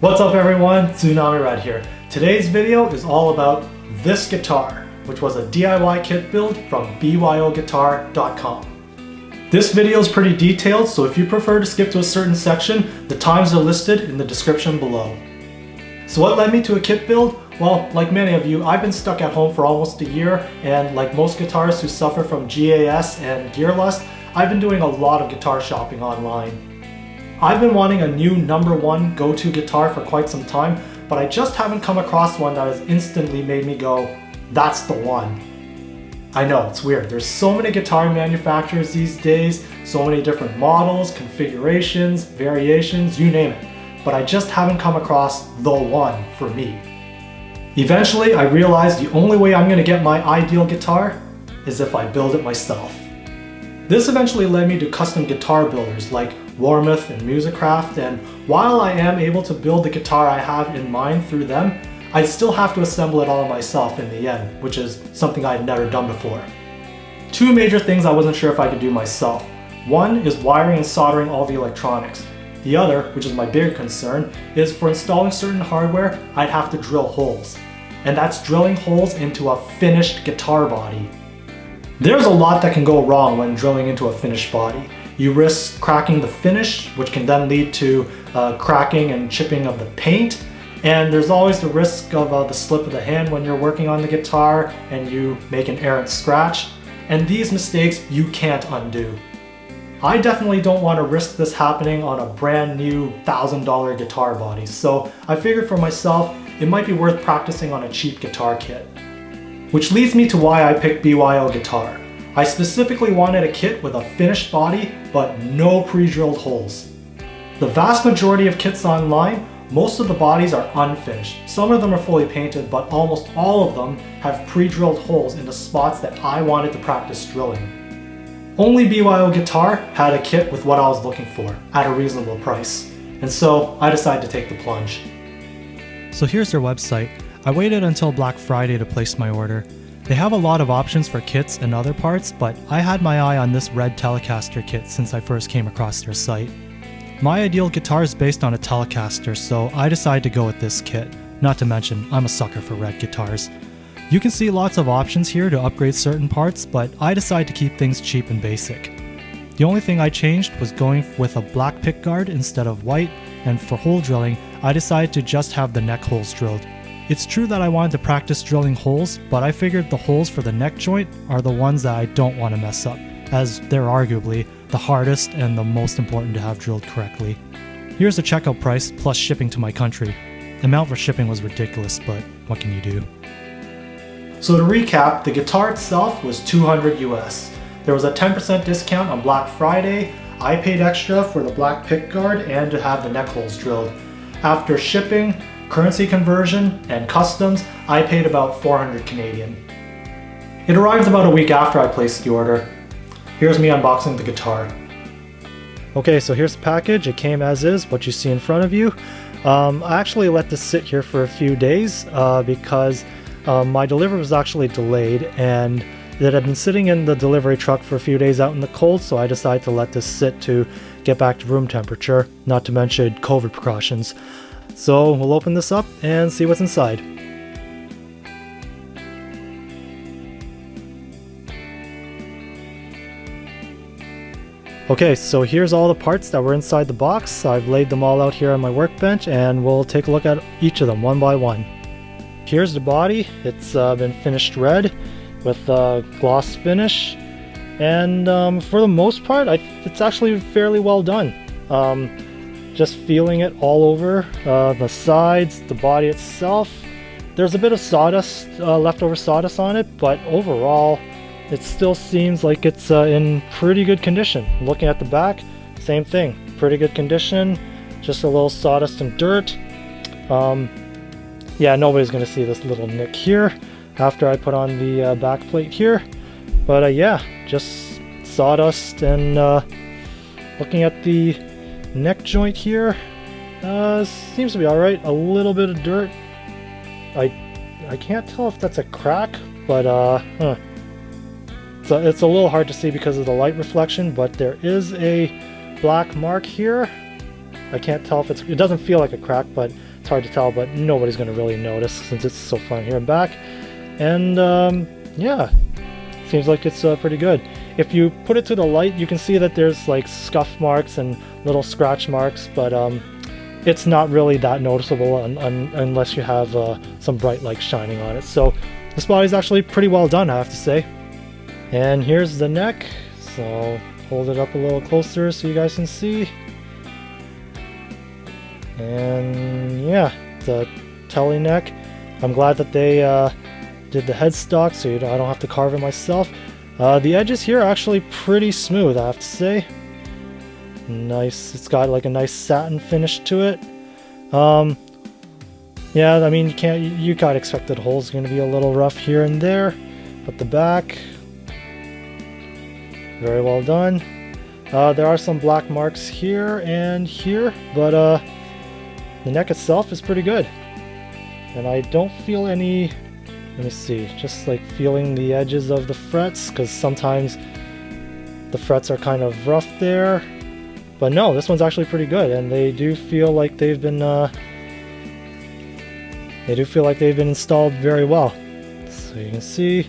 What's up everyone, Tsunami right here. Today's video is all about this guitar, which was a DIY kit build from byoguitar.com. This video is pretty detailed, so if you prefer to skip to a certain section, the times are listed in the description below. So what led me to a kit build? Well, like many of you, I've been stuck at home for almost a year, and like most guitarists who suffer from GAS and gear lust, I've been doing a lot of guitar shopping online. I've been wanting a new #1 go-to guitar for quite some time, but I just haven't come across one that has instantly made me go, that's the one. I know, it's weird. There's so many guitar manufacturers these days, so many different models, configurations, variations, you name it. But I just haven't come across the one for me. Eventually, I realized the only way I'm gonna get my ideal guitar is if I build it myself. This eventually led me to custom guitar builders like Warmoth and Musicraft, and while I am able to build the guitar I have in mind through them, I still have to assemble it all myself in the end, which is something I had never done before. Two major things I wasn't sure if I could do myself. One is wiring and soldering all the electronics. The other, which is my bigger concern, is for installing certain hardware, I'd have to drill holes. And that's drilling holes into a finished guitar body. There's a lot that can go wrong when drilling into a finished body. You risk cracking the finish, which can then lead to cracking and chipping of the paint. And there's always the risk of the slip of the hand when you're working on the guitar and you make an errant scratch. And these mistakes you can't undo. I definitely don't want to risk this happening on a brand new $1,000 guitar body, so I figured for myself it might be worth practicing on a cheap guitar kit. Which leads me to why I picked BYO Guitar. I specifically wanted a kit with a finished body, but no pre-drilled holes. The vast majority of kits online, most of the bodies are unfinished. Some of them are fully painted, but almost all of them have pre-drilled holes in the spots that I wanted to practice drilling. Only BYO Guitar had a kit with what I was looking for, at a reasonable price. And so I decided to take the plunge. So here's their website. I waited until Black Friday to place my order. They have a lot of options for kits and other parts, but I had my eye on this red Telecaster kit since I first came across their site. My ideal guitar is based on a Telecaster, so I decided to go with this kit. Not to mention, I'm a sucker for red guitars. You can see lots of options here to upgrade certain parts, but I decided to keep things cheap and basic. The only thing I changed was going with a black pickguard instead of white, and for hole drilling, I decided to just have the neck holes drilled. It's true that I wanted to practice drilling holes, but I figured the holes for the neck joint are the ones that I don't want to mess up, as they're arguably the hardest and the most important to have drilled correctly. Here's the checkout price plus shipping to my country. The amount for shipping was ridiculous, but what can you do? So to recap, the guitar itself was $200 US. There was a 10% discount on Black Friday. I paid extra for the black pickguard and to have the neck holes drilled. After shipping, currency conversion, and customs, I paid about 400 Canadian. It arrived about a week after I placed the order. Here's me unboxing the guitar. Okay, so here's the package. It came as is, what you see in front of you. I actually let this sit here for a few days because my delivery was actually delayed and it had been sitting in the delivery truck for a few days out in the cold, so I decided to let this sit to get back to room temperature, not to mention COVID precautions. So we'll open this up and see what's inside. Okay, so here's all the parts that were inside the box. I've laid them all out here on my workbench and we'll take a look at each of them one by one. Here's the body. It's been finished red with a gloss finish, and for the most part it's actually fairly well done. Just feeling it all over the sides, the body itself. There's a bit of sawdust, leftover sawdust on it, but overall it still seems like it's in pretty good condition. Looking at the back, same thing, pretty good condition, just a little sawdust and dirt. Yeah, nobody's gonna see this little nick here after I put on the back plate here, but yeah, just sawdust. And looking at the neck joint here, seems to be alright. A little bit of dirt. I can't tell if that's a crack, but so it's a little hard to see because of the light reflection, but there is a black mark here. I can't tell if it doesn't feel like a crack, but hard to tell, but nobody's going to really notice since it's so front here and back. And yeah, seems like it's pretty good. If you put it to the light, you can see that there's like scuff marks and little scratch marks, but it's not really that noticeable unless you have some bright light shining on it. So this body's actually pretty well done, I have to say. And here's the neck, so hold it up a little closer so you guys can see. And yeah, the Tele neck. I'm glad that they did the headstock so I don't have to carve it myself. The edges here are actually pretty smooth, I have to say. Nice, it's got like a nice satin finish to it. Yeah, I mean, you gotta expect that the hole's gonna be a little rough here and there, but the back, very well done. There are some black marks here and here, but the neck itself is pretty good. And I don't feel any, let me see, just like feeling the edges of the frets, because sometimes the frets are kind of rough there. But no, this one's actually pretty good, and they do feel like they've been installed very well. So you can see,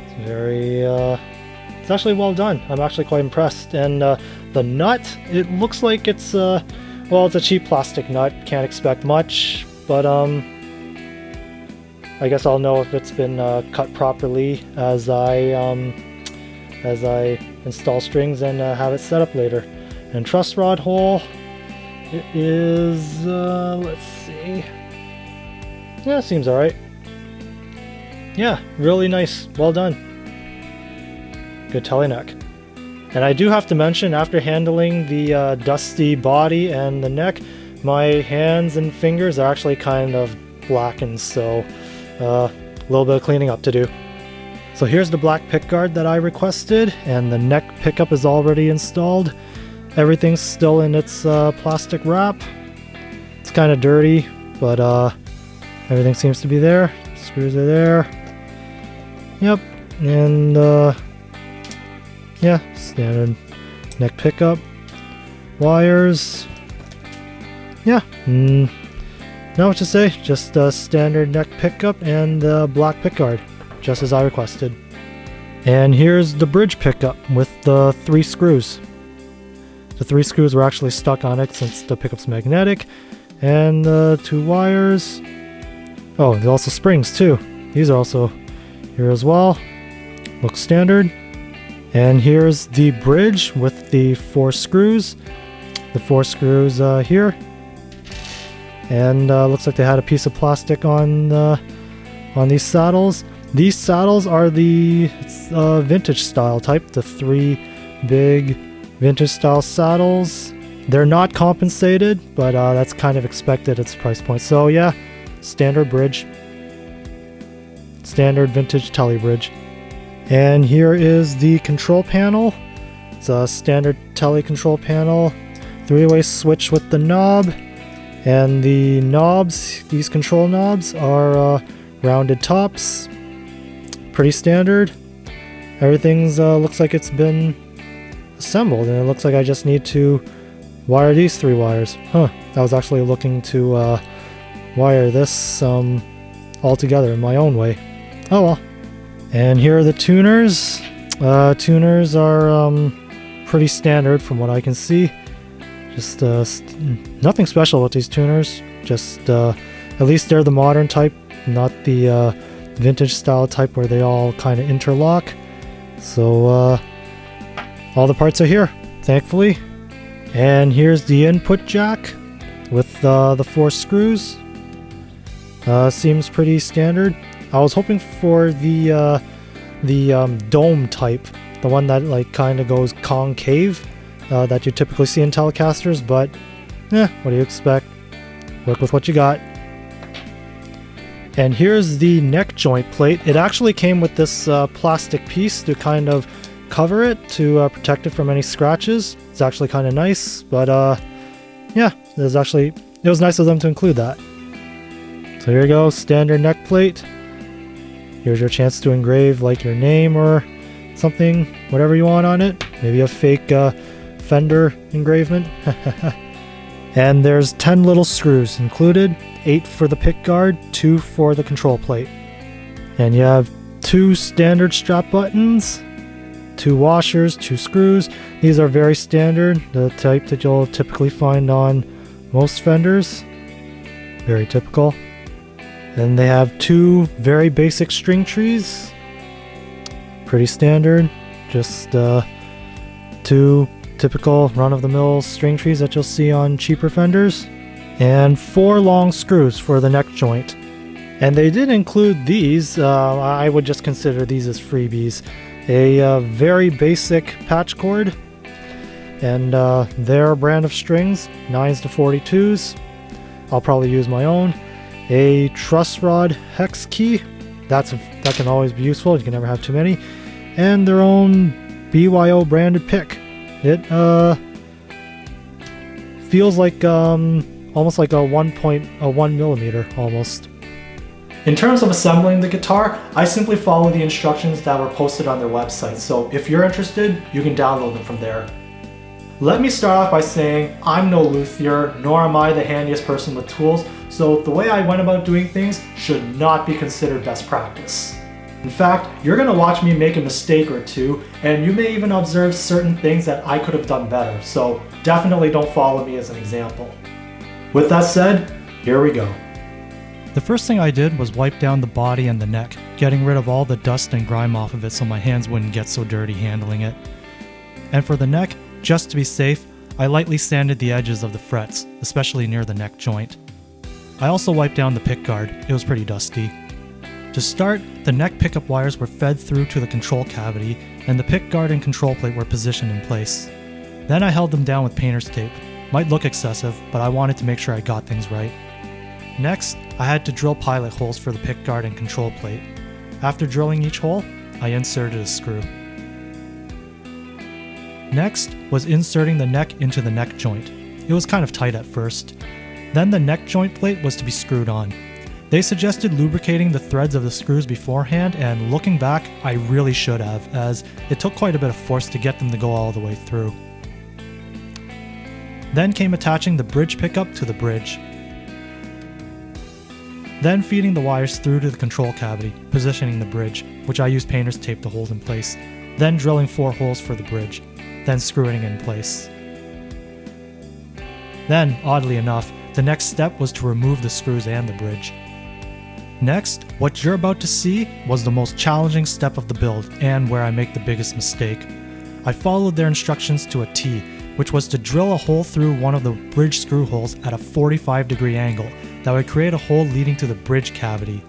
it's very, it's actually well done. I'm actually quite impressed. And the nut, it looks like it's well, it's a cheap plastic nut. Can't expect much, but I guess I'll know if it's been cut properly as I install strings and have it set up later. And truss rod hole, it is, let's see, yeah, seems alright. Yeah, really nice, well done. Good Tele neck. And I do have to mention, after handling the dusty body and the neck, my hands and fingers are actually kind of blackened, so a little bit of cleaning up to do. So here's the black pickguard that I requested, and the neck pickup is already installed. Everything's still in its plastic wrap. It's kind of dirty, but everything seems to be there. Screws are there. Yep, and yeah, standard neck pickup. Wires. Yeah, not what to say. Just a standard neck pickup and black pickguard, just as I requested. And here's the bridge pickup with the 3 screws. The 3 screws were actually stuck on it since the pickup's magnetic. And the 2 wires. Oh, there's also springs too. These are also here as well. Looks standard. And here's the bridge with the 4 screws. The 4 screws here. And looks like they had a piece of plastic on these saddles. These saddles are the vintage style type, the 3 big vintage style saddles. They're not compensated, but that's kind of expected at this price point. So yeah, standard bridge. Standard vintage Tele bridge. And here is the control panel. It's a standard Tele control panel. 3-way switch with the knob. And the knobs, these control knobs, are rounded tops. Pretty standard. Everything's looks like it's been assembled, and it looks like I just need to wire these 3 wires. Huh, I was actually looking to wire this all together in my own way. Oh well. And here are the tuners. Tuners are pretty standard from what I can see. Just nothing special with these tuners. Just at least they're the modern type, not the vintage style type where they all kind of interlock. So all the parts are here, thankfully. And here's the input jack with the 4 screws. Seems pretty standard. I was hoping for the dome type, the one that like kind of goes concave, that you typically see in Telecasters, but what do you expect? Work with what you got. And here's the neck joint plate. It actually came with this plastic piece to kind of cover it, to protect it from any scratches. It's actually kind of nice, but yeah, it was nice of them to include that. So here you go, standard neck plate. Here's your chance to engrave like your name or something, whatever you want on it. Maybe a fake Fender engravement. And there's 10 little screws included, 8 for the pick guard, 2 for the control plate. And you have 2 standard strap buttons, 2 washers, 2 screws. These are very standard, the type that you'll typically find on most fenders. Very typical. And they have 2 very basic string trees. Pretty standard. Just 2 typical run-of-the-mill string trees that you'll see on cheaper fenders. And 4 long screws for the neck joint. And they did include these. I would just consider these as freebies. A very basic patch cord. And their brand of strings, 9s to 42s. I'll probably use my own. A truss rod hex key. That can always be useful. You can never have too many. And their own BYO branded pick. It feels like almost like a 1 millimeter almost. In terms of assembling the guitar, I simply follow the instructions that were posted on their website, so if you're interested, you can download them from there. Let me start off by saying I'm no luthier, nor am I the handiest person with tools, so the way I went about doing things should not be considered best practice. In fact, you're going to watch me make a mistake or two, and you may even observe certain things that I could have done better, so definitely don't follow me as an example. With that said, here we go. The first thing I did was wipe down the body and the neck, getting rid of all the dust and grime off of it so my hands wouldn't get so dirty handling it. And for the neck, just to be safe, I lightly sanded the edges of the frets, especially near the neck joint. I also wiped down the pick guard, it was pretty dusty. To start, the neck pickup wires were fed through to the control cavity, and the pick guard and control plate were positioned in place. Then I held them down with painter's tape. Might look excessive, but I wanted to make sure I got things right. Next, I had to drill pilot holes for the pick guard and control plate. After drilling each hole, I inserted a screw. Next was inserting the neck into the neck joint. It was kind of tight at first. Then the neck joint plate was to be screwed on. They suggested lubricating the threads of the screws beforehand, and looking back, I really should have, as it took quite a bit of force to get them to go all the way through. Then came attaching the bridge pickup to the bridge. Then feeding the wires through to the control cavity, positioning the bridge, which I used painter's tape to hold in place. Then drilling 4 holes for the bridge, then screwing it in place. Then, oddly enough, the next step was to remove the screws and the bridge. Next, what you're about to see was the most challenging step of the build, and where I make the biggest mistake. I followed their instructions to a T, which was to drill a hole through one of the bridge screw holes at a 45-degree angle that would create a hole leading to the bridge cavity.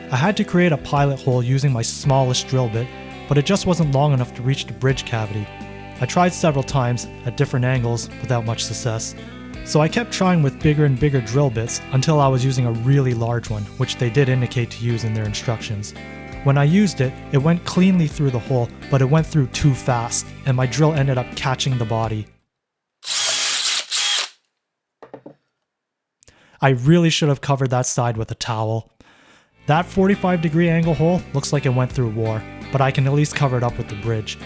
I had to create a pilot hole using my smallest drill bit, but it just wasn't long enough to reach the bridge cavity. I tried several times, at different angles, without much success. So I kept trying with bigger and bigger drill bits until I was using a really large one, which they did indicate to use in their instructions. When I used it, it went cleanly through the hole, but it went through too fast, and my drill ended up catching the body. I really should have covered that side with a towel. That 45-degree angle hole looks like it went through war, but I can at least cover it up with the bridge.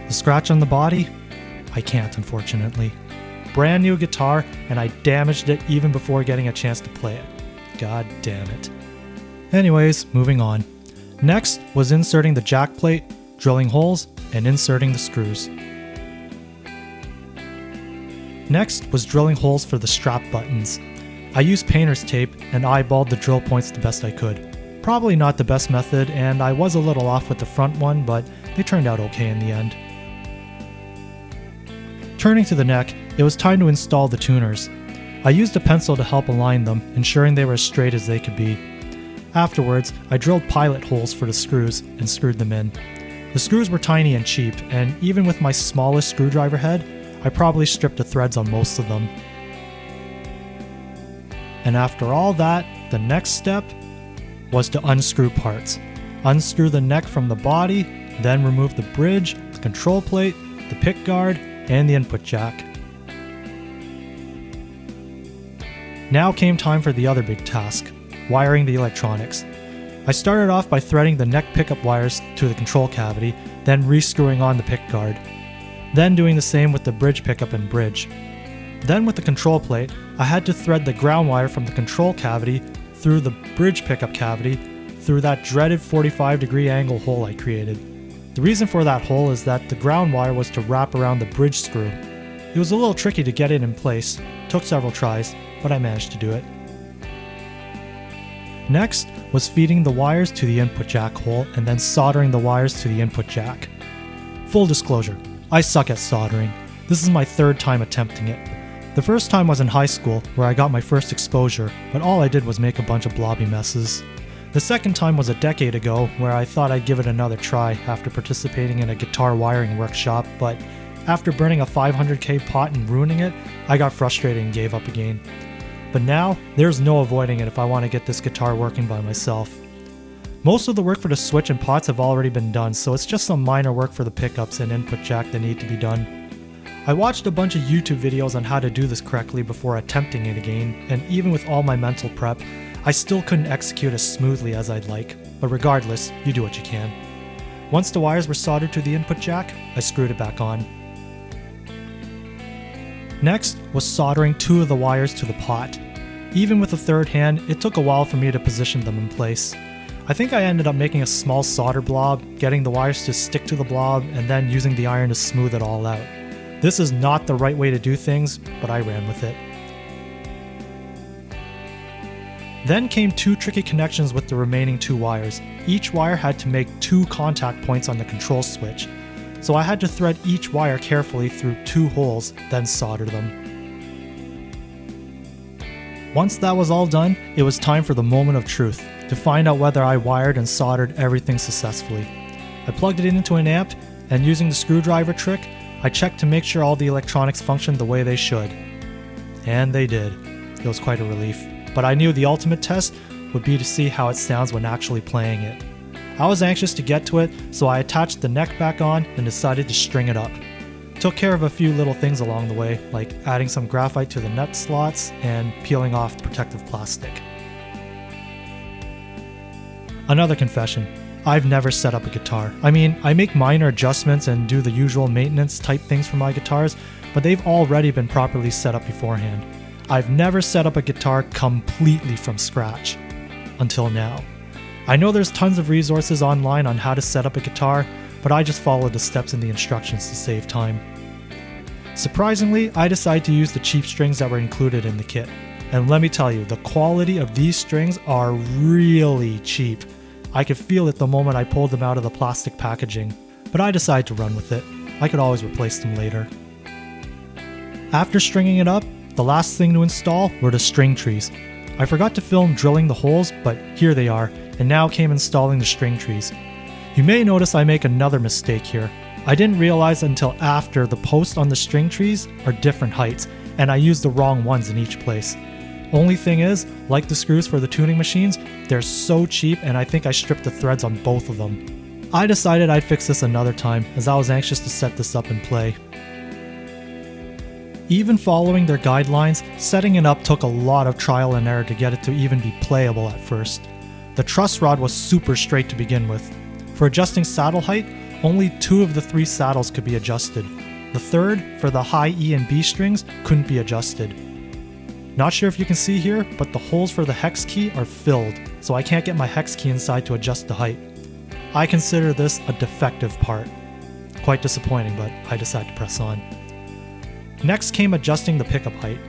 The scratch on the body? I can't, unfortunately. Brand new guitar, and I damaged it even before getting a chance to play it. God damn it. Anyways, moving on. Next was inserting the jack plate, drilling holes, and inserting the screws. Next was drilling holes for the strap buttons. I used painter's tape and eyeballed the drill points the best I could. Probably not the best method, and I was a little off with the front one, but they turned out okay in the end. Turning to the neck, it was time to install the tuners. I used a pencil to help align them, ensuring they were as straight as they could be. Afterwards, I drilled pilot holes for the screws and screwed them in. The screws were tiny and cheap, and even with my smallest screwdriver head, I probably stripped the threads on most of them. And after all that, the next step was to unscrew parts. Unscrew the neck from the body, then remove the bridge, the control plate, the pick guard, and the input jack. Now came time for the other big task, wiring the electronics. I started off by threading the neck pickup wires to the control cavity, then re-screwing on the pick guard. Then doing the same with the bridge pickup and bridge. Then with the control plate, I had to thread the ground wire from the control cavity through the bridge pickup cavity through that dreaded 45-degree angle hole I created. The reason for that hole is that the ground wire was to wrap around the bridge screw. It was a little tricky to get it in place, took several tries, but I managed to do it. Next was feeding the wires to the input jack hole and then soldering the wires to the input jack. Full disclosure, I suck at soldering. This is my third time attempting it. The first time was in high school, where I got my first exposure, but all I did was make a bunch of blobby messes. The second time was a decade ago, where I thought I'd give it another try after participating in a guitar wiring workshop, but after burning a 500K pot and ruining it, I got frustrated and gave up again. But now, there's no avoiding it if I want to get this guitar working by myself. Most of the work for the switch and pots have already been done, so it's just some minor work for the pickups and input jack that need to be done. I watched a bunch of YouTube videos on how to do this correctly before attempting it again, and even with all my mental prep, I still couldn't execute as smoothly as I'd like, but regardless, you do what you can. Once the wires were soldered to the input jack, I screwed it back on. Next was soldering 2 of the wires to the pot. Even with a third hand, it took a while for me to position them in place. I think I ended up making a small solder blob, getting the wires to stick to the blob, and then using the iron to smooth it all out. This is not the right way to do things, but I ran with it. Then came 2 tricky connections with the remaining 2 wires. Each wire had to make 2 contact points on the control switch, so I had to thread each wire carefully through 2 holes, then solder them. Once that was all done, it was time for the moment of truth, to find out whether I wired and soldered everything successfully. I plugged it into an amp, and using the screwdriver trick, I checked to make sure all the electronics functioned the way they should. And they did. It was quite a relief. But I knew the ultimate test would be to see how it sounds when actually playing it. I was anxious to get to it, so I attached the neck back on and decided to string it up. Took care of a few little things along the way, like adding some graphite to the nut slots and peeling off the protective plastic. Another confession. I've never set up a guitar. I mean, I make minor adjustments and do the usual maintenance type things for my guitars, but they've already been properly set up beforehand. I've never set up a guitar completely from scratch. Until now. I know there's tons of resources online on how to set up a guitar, but I just followed the steps in the instructions to save time. Surprisingly, I decided to use the cheap strings that were included in the kit. And let me tell you, the quality of these strings are really cheap. I could feel it the moment I pulled them out of the plastic packaging, but I decided to run with it. I could always replace them later. After stringing it up, the last thing to install were the string trees. I forgot to film drilling the holes, but here they are, and now came installing the string trees. You may notice I make another mistake here. I didn't realize until after the posts on the string trees are different heights, and I used the wrong ones in each place. Only thing is, like the screws for the tuning machines, they're so cheap and I think I stripped the threads on both of them. I decided I'd fix this another time, as I was anxious to set this up and play. Even following their guidelines, setting it up took a lot of trial and error to get it to even be playable at first. The truss rod was super straight to begin with. For adjusting saddle height, only 2 of the 3 saddles could be adjusted. The third, for the high E and B strings, couldn't be adjusted. Not sure if you can see here, but the holes for the hex key are filled, so I can't get my hex key inside to adjust the height. I consider this a defective part. Quite disappointing, but I decided to press on. Next came adjusting the pickup height.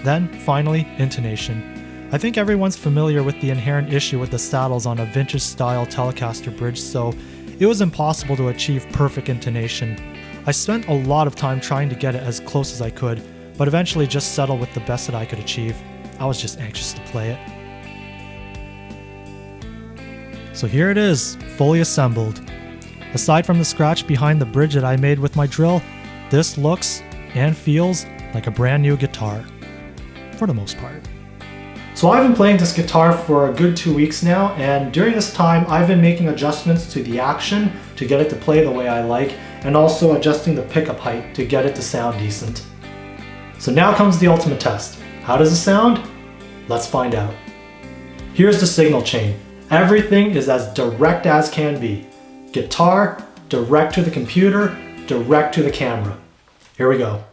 Then, finally, intonation. I think everyone's familiar with the inherent issue with the saddles on a vintage-style Telecaster bridge, so it was impossible to achieve perfect intonation. I spent a lot of time trying to get it as close as I could, but eventually just settled with the best that I could achieve. I was just anxious to play it. So here it is, fully assembled. Aside from the scratch behind the bridge that I made with my drill, this looks and feels like a brand new guitar, for the most part. So I've been playing this guitar for a good 2 weeks now, and during this time I've been making adjustments to the action to get it to play the way I like, and also adjusting the pickup height to get it to sound decent. So now comes the ultimate test. How does it sound? Let's find out. Here's the signal chain. Everything is as direct as can be. Guitar, direct to the computer, direct to the camera. Here we go.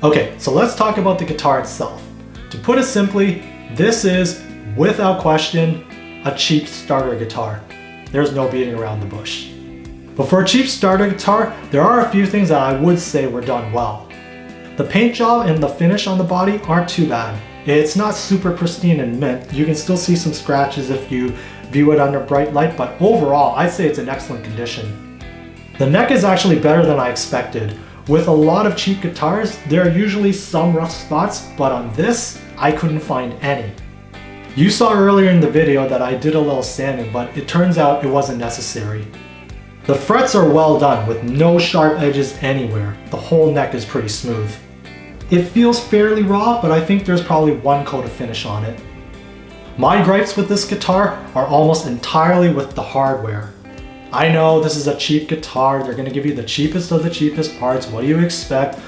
Okay, so let's talk about the guitar itself. To put it simply, this is, without question, a cheap starter guitar. There's no beating around the bush. But for a cheap starter guitar, there are a few things that I would say were done well. The paint job and the finish on the body aren't too bad. It's not super pristine and mint. You can still see some scratches if you view it under bright light, but overall, I'd say it's in excellent condition. The neck is actually better than I expected. With a lot of cheap guitars, there are usually some rough spots, but on this, I couldn't find any. You saw earlier in the video that I did a little sanding, but it turns out it wasn't necessary. The frets are well done with no sharp edges anywhere. The whole neck is pretty smooth. It feels fairly raw, but I think there's probably one coat of finish on it. My gripes with this guitar are almost entirely with the hardware. I know this is a cheap guitar, they're going to give you the cheapest of the cheapest parts, what do you expect?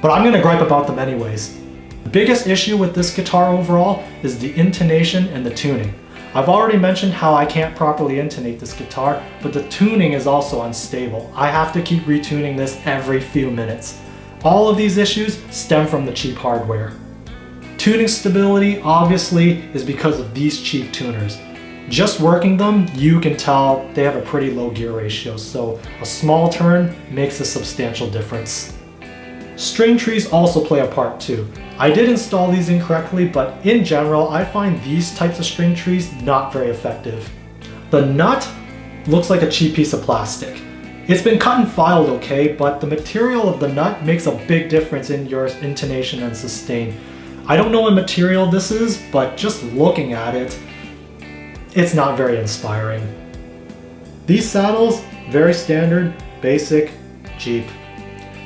But I'm going to gripe about them anyways. The biggest issue with this guitar overall is the intonation and the tuning. I've already mentioned how I can't properly intonate this guitar, but the tuning is also unstable. I have to keep retuning this every few minutes. All of these issues stem from the cheap hardware. Tuning stability obviously is because of these cheap tuners. Just working them, you can tell they have a pretty low gear ratio, so a small turn makes a substantial difference. String trees also play a part too. I did install these incorrectly, but in general, I find these types of string trees not very effective. The nut looks like a cheap piece of plastic. It's been cut and filed okay, but the material of the nut makes a big difference in your intonation and sustain. I don't know what material this is, but just looking at it, it's not very inspiring. These saddles, very standard, basic, cheap.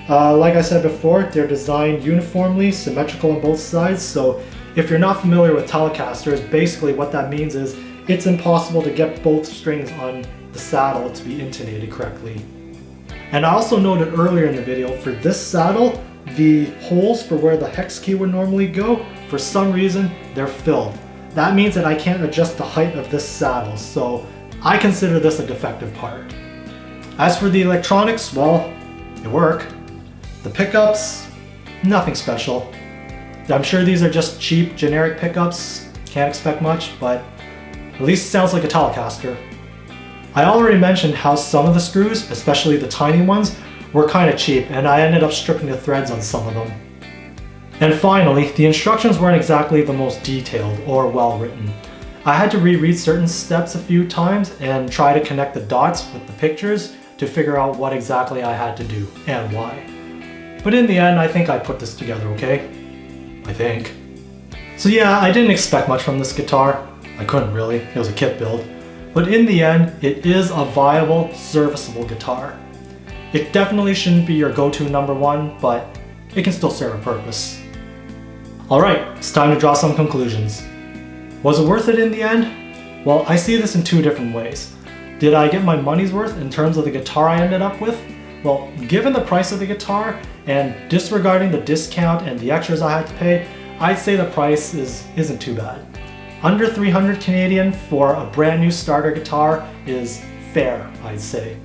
Like I said before, they're designed uniformly, symmetrical on both sides, so if you're not familiar with Telecasters, basically what that means is it's impossible to get both strings on the saddle to be intonated correctly. And I also noted earlier in the video, for this saddle, the holes for where the hex key would normally go, for some reason, they're filled. That means that I can't adjust the height of this saddle, so I consider this a defective part. As for the electronics, well, they work. The pickups, nothing special. I'm sure these are just cheap, generic pickups, can't expect much, but at least it sounds like a Telecaster. I already mentioned how some of the screws, especially the tiny ones, were kind of cheap, and I ended up stripping the threads on some of them. And finally, the instructions weren't exactly the most detailed or well written. I had to reread certain steps a few times and try to connect the dots with the pictures to figure out what exactly I had to do and why. But in the end, I think I put this together okay. I think. So yeah, I didn't expect much from this guitar. I couldn't really, it was a kit build. But in the end, it is a viable, serviceable guitar. It definitely shouldn't be your go-to number one, but it can still serve a purpose. Alright, it's time to draw some conclusions. Was it worth it in the end? Well, I see this in two different ways. Did I get my money's worth in terms of the guitar I ended up with? Well, given the price of the guitar and disregarding the discount and the extras I had to pay, I'd say the price isn't too bad. Under 300 Canadian for a brand new starter guitar is fair, I'd say.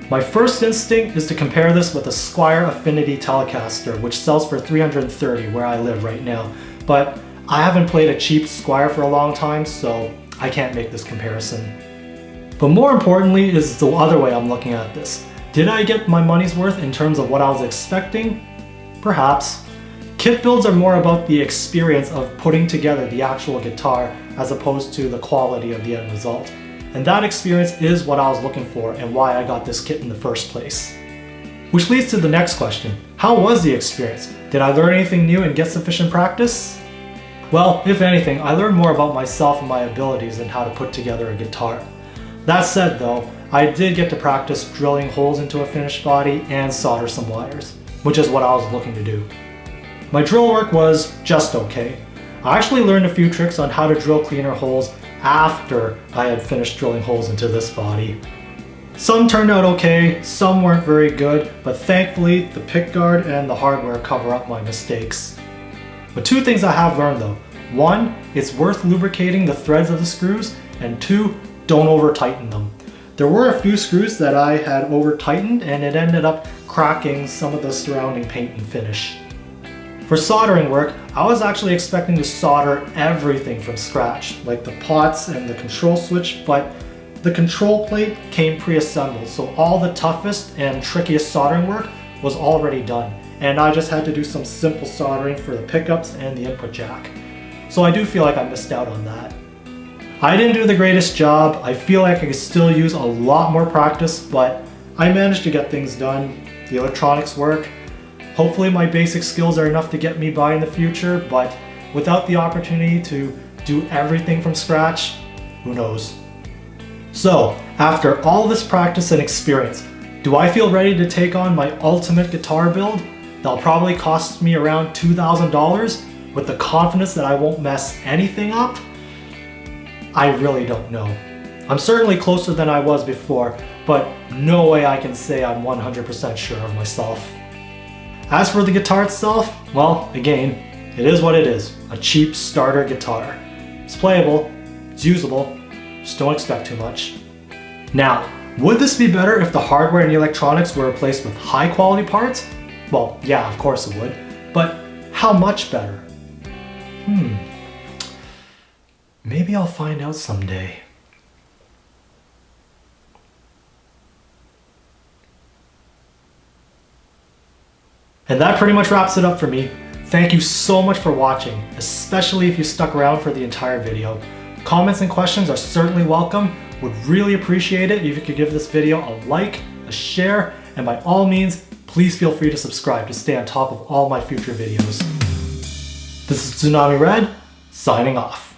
My first instinct is to compare this with a Squier Affinity Telecaster, which sells for 330 where I live right now, but I haven't played a cheap Squier for a long time, so I can't make this comparison. But more importantly is the other way I'm looking at this. Did I get my money's worth in terms of what I was expecting? Perhaps. Kit builds are more about the experience of putting together the actual guitar as opposed to the quality of the end result. And that experience is what I was looking for and why I got this kit in the first place. Which leads to the next question. How was the experience? Did I learn anything new and get sufficient practice? Well, if anything, I learned more about myself and my abilities and how to put together a guitar. That said though, I did get to practice drilling holes into a finished body and solder some wires, which is what I was looking to do. My drill work was just okay. I actually learned a few tricks on how to drill cleaner holes after I had finished drilling holes into this body. Some turned out okay, some weren't very good, but thankfully the pickguard and the hardware cover up my mistakes. But two things I have learned though. One, it's worth lubricating the threads of the screws, and two, don't over tighten them. There were a few screws that I had over tightened and it ended up cracking some of the surrounding paint and finish. For soldering work, I was actually expecting to solder everything from scratch, like the pots and the control switch, but the control plate came pre-assembled, so all the toughest and trickiest soldering work was already done, and I just had to do some simple soldering for the pickups and the input jack. So I do feel like I missed out on that. I didn't do the greatest job. I feel like I could still use a lot more practice, but I managed to get things done. The electronics work. Hopefully my basic skills are enough to get me by in the future, but without the opportunity to do everything from scratch, who knows? So, after all this practice and experience, do I feel ready to take on my ultimate guitar build that'll probably cost me around $2,000 with the confidence that I won't mess anything up? I really don't know. I'm certainly closer than I was before, but no way I can say I'm 100% sure of myself. As for the guitar itself, well, again, it is what it is, a cheap starter guitar. It's playable, it's usable, just don't expect too much. Now, would this be better if the hardware and the electronics were replaced with high quality parts? Well, yeah, of course it would, but how much better? Maybe I'll find out someday. And that pretty much wraps it up for me. Thank you so much for watching, especially if you stuck around for the entire video. Comments and questions are certainly welcome. Would really appreciate it if you could give this video a like, a share, and by all means, please feel free to subscribe to stay on top of all my future videos. This is Tsunami Red, signing off.